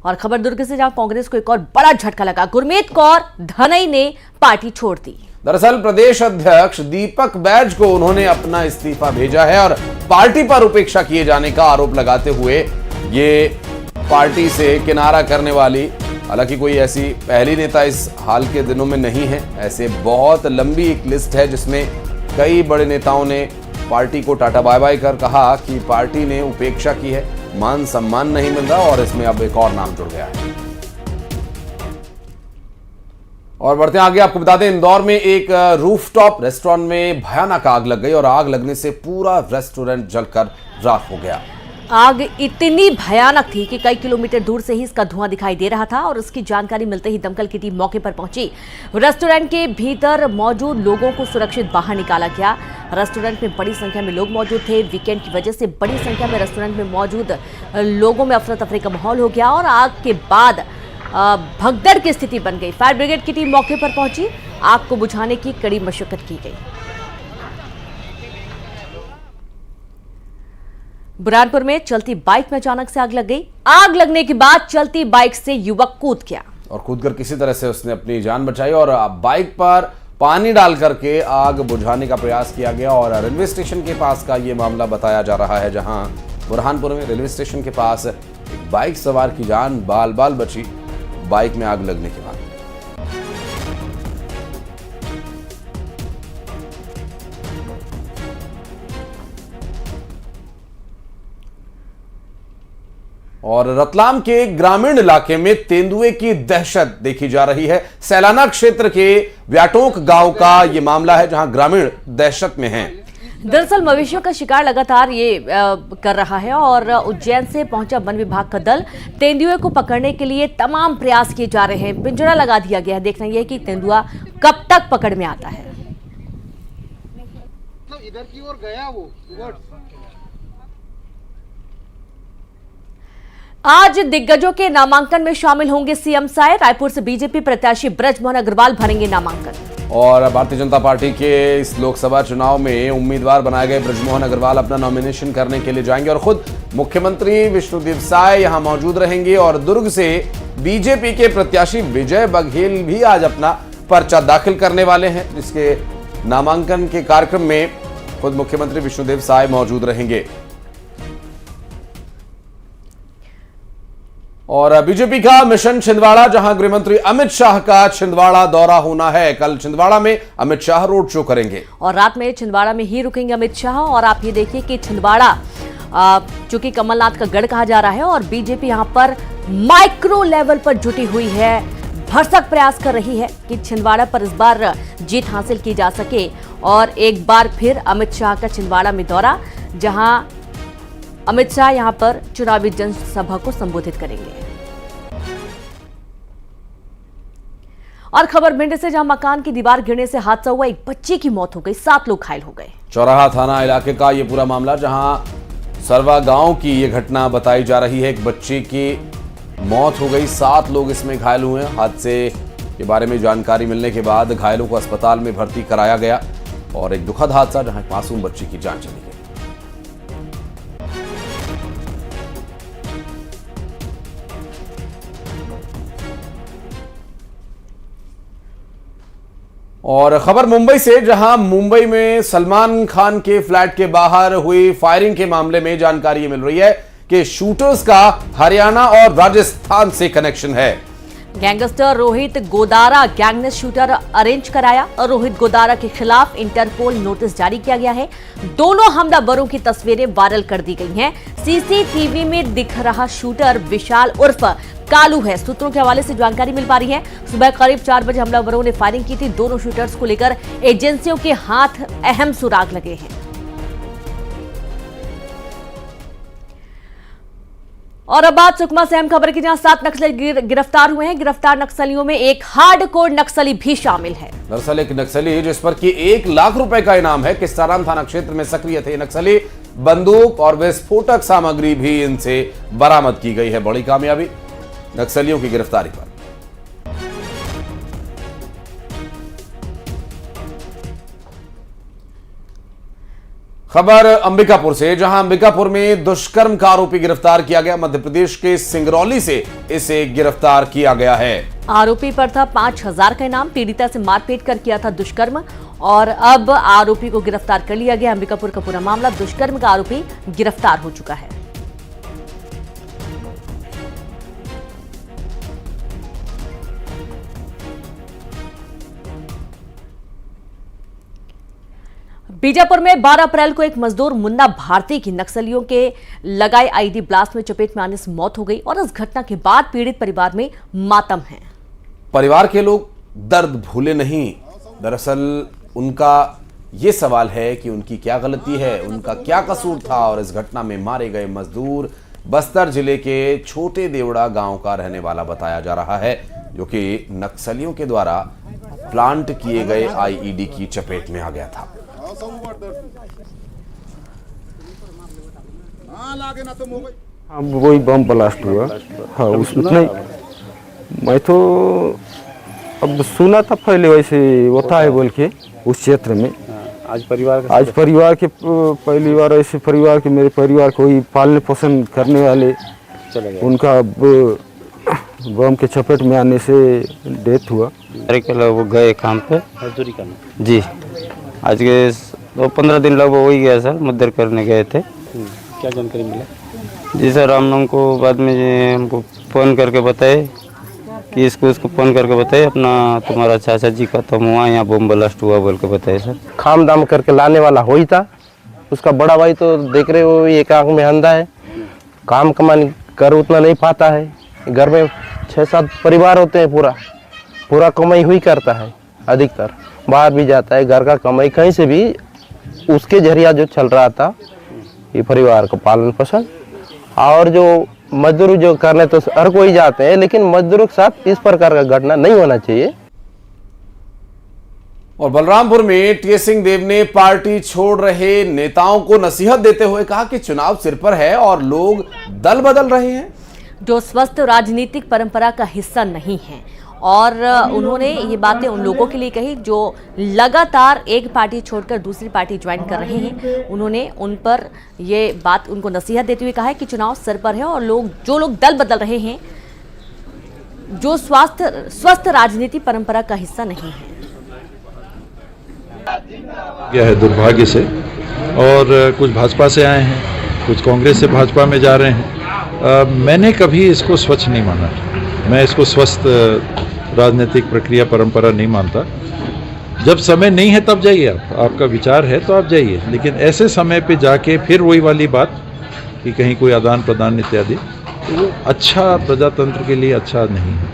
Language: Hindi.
और खबर दुर्ग से, जहां कांग्रेस को एक और बड़ा झटका लगा। गुरमीत कौर धनई ने पार्टी छोड़ दी। दरअसल प्रदेश अध्यक्ष दीपक बैज को उन्होंने अपना इस्तीफा भेजा है और पार्टी पर उपेक्षा किए जाने का आरोप लगाते हुए ये पार्टी से किनारा करने वाली, हालांकि कोई ऐसी पहली नेता इस हाल के दिनों में नहीं है। ऐसे बहुत लंबी एक लिस्ट है जिसमें कई बड़े नेताओं ने पार्टी को टाटा बाय बाय कर कहा कि पार्टी ने उपेक्षा की है, मान सम्मान नहीं मिल रहा, और इसमें अब एक और नाम जुड़ गया है। और बढ़ते आगे, आपको बता दें, इंदौर में एक रूफटॉप रेस्टोरेंट में भयानक आग लग गई और आग लगने से पूरा रेस्टोरेंट जलकर राख हो गया। आग इतनी भयानक थी कि कई किलोमीटर दूर से ही इसका धुआं दिखाई दे रहा था और उसकी जानकारी मिलते ही दमकल की टीम मौके पर पहुंची। रेस्टोरेंट के भीतर मौजूद लोगों को सुरक्षित बाहर निकाला गया। रेस्टोरेंट में बड़ी संख्या में लोग मौजूद थे। वीकेंड की वजह से बड़ी संख्या में रेस्टोरेंट में मौजूद लोगों में अफरा तफरी का माहौल हो गया और आग के बाद भगदड़ की स्थिति बन गई। फायर ब्रिगेड की टीम मौके पर पहुंची, आग को बुझाने की कड़ी मशक्कत की गई। बुरहानपुर में चलती बाइक में अचानक से आग लग गई। आग लगने के बाद चलती बाइक से युवक कूद गया और कूदकर किसी तरह से उसने अपनी जान बचाई और बाइक पर पानी डाल करके आग बुझाने का प्रयास किया गया। और रेलवे स्टेशन के पास का ये मामला बताया जा रहा है, जहां बुरहानपुर में रेलवे स्टेशन के पास एक बाइक सवार की जान बाल बाल बची बाइक में आग लगने के बाद। और रतलाम के ग्रामीण इलाके में तेंदुए की दहशत देखी जा रही है। सैलाना क्षेत्र के व्याटोक गांव का यह मामला है, जहां ग्रामीण दहशत में हैं। दरअसल मवेशियों का शिकार लगातार ये कर रहा है और उज्जैन से पहुंचा वन विभाग का दल तेंदुए को पकड़ने के लिए तमाम प्रयास किए जा रहे हैं। पिंजरा लगा दिया गया है। देखना यह है कि तेंदुआ कब तक पकड़ में आता है। इधर की ओर गया वो। आज दिग्गजों के नामांकन में शामिल होंगे सीएम साय। रायपुर से बीजेपी प्रत्याशी बृजमोहन अग्रवाल भरेंगे नामांकन। और भारतीय जनता पार्टी के इस लोकसभा चुनाव में उम्मीदवार बनाए गए बृजमोहन अग्रवाल अपना नॉमिनेशन करने के लिए जाएंगे और खुद मुख्यमंत्री विष्णुदेव साय यहां मौजूद रहेंगे। और दुर्ग से बीजेपी के प्रत्याशी विजय बघेल भी आज अपना पर्चा दाखिल करने वाले हैं, जिसके नामांकन के कार्यक्रम में खुद मुख्यमंत्री विष्णुदेव साय मौजूद रहेंगे। और बीजेपी का मिशन छिंदवाड़ा, जहां गृहमंत्री अमित शाह का छिंदवाड़ा दौरा होना है। कल छिंदवाड़ा में अमित शाह रोड शो करेंगे और रात में छिंदवाड़ा में ही रुकेंगे अमित शाह। और आप ये देखिए कि छिंदवाड़ा चूंकि कमलनाथ का गढ़ कहा जा रहा है और बीजेपी यहां पर माइक्रो लेवल पर जुटी हुई है, भरसक प्रयास कर रही है कि छिंदवाड़ा पर इस बार जीत हासिल की जा सके। और एक बार फिर अमित शाह का छिंदवाड़ा में दौरा, जहां अमित शाह यहां पर चुनावी जनसभा को संबोधित करेंगे। और खबर भिंड से, जहां मकान की दीवार गिरने से हादसा हुआ, एक बच्चे की मौत हो गई, 7 लोग घायल हो गए। चौराहा थाना इलाके का यह पूरा मामला, जहां सरवा गांव की यह घटना बताई जा रही है। एक बच्चे की मौत हो गई, 7 लोग इसमें घायल हुए। हादसे के बारे में जानकारी मिलने के बाद घायलों को अस्पताल में भर्ती कराया गया और एक दुखद हादसा, जहां एक मासूम बच्ची की जान चली गई। और खबर मुंबई से, जहां मुंबई में सलमान खान के फ्लैट के बाहर हुई फायरिंग के मामले में जानकारी मिल रही है कि शूटर्स का हरियाणा और राजस्थान से कनेक्शन है। गैंगस्टर रोहित गोदारा गैंग ने शूटर अरेंज कराया और रोहित गोदारा के खिलाफ इंटरपोल नोटिस जारी किया गया है। दोनों हमलावरों की तस्वीरें वायरल कर दी गई हैं। सीसीटीवी में दिख रहा शूटर विशाल उर्फ कालू है। सूत्रों के हवाले से जानकारी मिल पा रही है, सुबह करीब 4 बजे हमलावरों ने फायरिंग की थी। दोनों शूटर्स को लेकर एजेंसियों के हाथ अहम सुराग लगे हैं। और अब बात सुकमा से अहम खबर की, जहां 7 नक्सली गिरफ्तार हुए हैं। गिरफ्तार नक्सलियों में एक हार्डकोर नक्सली भी शामिल है। दरअसल एक नक्सली जिस पर कि 1 लाख रुपए का इनाम है, किस्ताराम थाना क्षेत्र में सक्रिय थे नक्सली। बंदूक और विस्फोटक सामग्री भी इनसे बरामद की गई है। बड़ी कामयाबी नक्सलियों की गिरफ्तारी पर। खबर अंबिकापुर से, जहां अंबिकापुर में दुष्कर्म का आरोपी गिरफ्तार किया गया। मध्य प्रदेश के सिंगरौली से इसे गिरफ्तार किया गया है। आरोपी पर था 5,000 का इनाम। पीड़िता से मारपीट कर किया था दुष्कर्म और अब आरोपी को गिरफ्तार कर लिया गया। अंबिकापुर का पूरा मामला, दुष्कर्म का आरोपी गिरफ्तार हो चुका है। बीजापुर में 12 अप्रैल को एक मजदूर मुन्ना भारती की नक्सलियों के लगाए आईडी ब्लास्ट में चपेट में आने से मौत हो गई और इस घटना के बाद पीड़ित परिवार में मातम है। परिवार के लोग दर्द भूले नहीं। दरअसल उनका ये सवाल है कि उनकी क्या गलती है, उनका क्या कसूर था और इस घटना में मारे गए मजदूर बस्तर जिले के छोटे देवड़ा गांव का रहने वाला बताया जा रहा है, जो कि नक्सलियों के द्वारा प्लांट किए गए आईईडी की चपेट में आ गया था। अब वही बम ब्लास्ट हुआ। हाँ, उसमें नहीं, मैं तो अब सुना था पहले वैसे होता है बोल के उस क्षेत्र में। आज परिवार के पहली बार ऐसे परिवार के, मेरे परिवार को ही पालने पोषण करने वाले उनका बम के चपेट में आने से डेथ हुआ। वो गए काम पे मजदूरी करने जी। आज के 15 दिन लगभग हो ही गया सर, मुद्दर करने गए थे। क्या जानकारी मिला जी सर, हमको बाद में हमको फ़ोन करके बताए कि इसको फ़ोन करके बताए अपना तुम्हारा चाचा जी खत्म हुआ, यहाँ बम ब्लास्ट हुआ बोल के बताए सर। खाम दाम करके लाने वाला हो ही था। उसका बड़ा भाई तो देख रहे हो एक आंख में अंधा है, काम कमाने कर उतना नहीं पाता है। घर में 6-7 परिवार होते हैं, पूरा कमाई हुई करता है, अधिकतर बाहर भी जाता है। घर का कमाई कहीं से भी उसके जरिया जो चल रहा था ये परिवार को पालन पोषण। और जो मजदूर जो करने तो हर कोई जाते हैं, लेकिन मजदूरों के साथ इस प्रकार का घटना नहीं होना चाहिए। और बलरामपुर में टीएस सिंहदेव ने पार्टी छोड़ रहे नेताओं को नसीहत देते हुए कहा कि चुनाव सिर पर है और लोग दल बदल रहे हैं, जो स्वस्थ राजनीतिक परंपरा का हिस्सा नहीं है। और उन्होंने ये बातें उन लोगों के लिए कही जो लगातार एक पार्टी छोड़कर दूसरी पार्टी ज्वाइन कर रहे हैं। उन्होंने उन पर ये बात, उनको नसीहत देते हुए कहा है कि चुनाव सर पर है और जो लोग दल बदल रहे हैं, जो स्वस्थ राजनीति परंपरा का हिस्सा नहीं है। यह है दुर्भाग्य से, और कुछ भाजपा से आए हैं, कुछ कांग्रेस से भाजपा में जा रहे हैं। मैंने कभी इसको स्वच्छ नहीं माना। मैं इसको स्वस्थ राजनीतिक प्रक्रिया परंपरा नहीं मानता। जब समय नहीं है तब जाइए, आपका विचार है तो आप जाइए, लेकिन ऐसे समय पे जाके फिर वही वाली बात कि कहीं कोई आदान प्रदान इत्यादि, तो वो अच्छा प्रजातंत्र के लिए अच्छा नहीं है।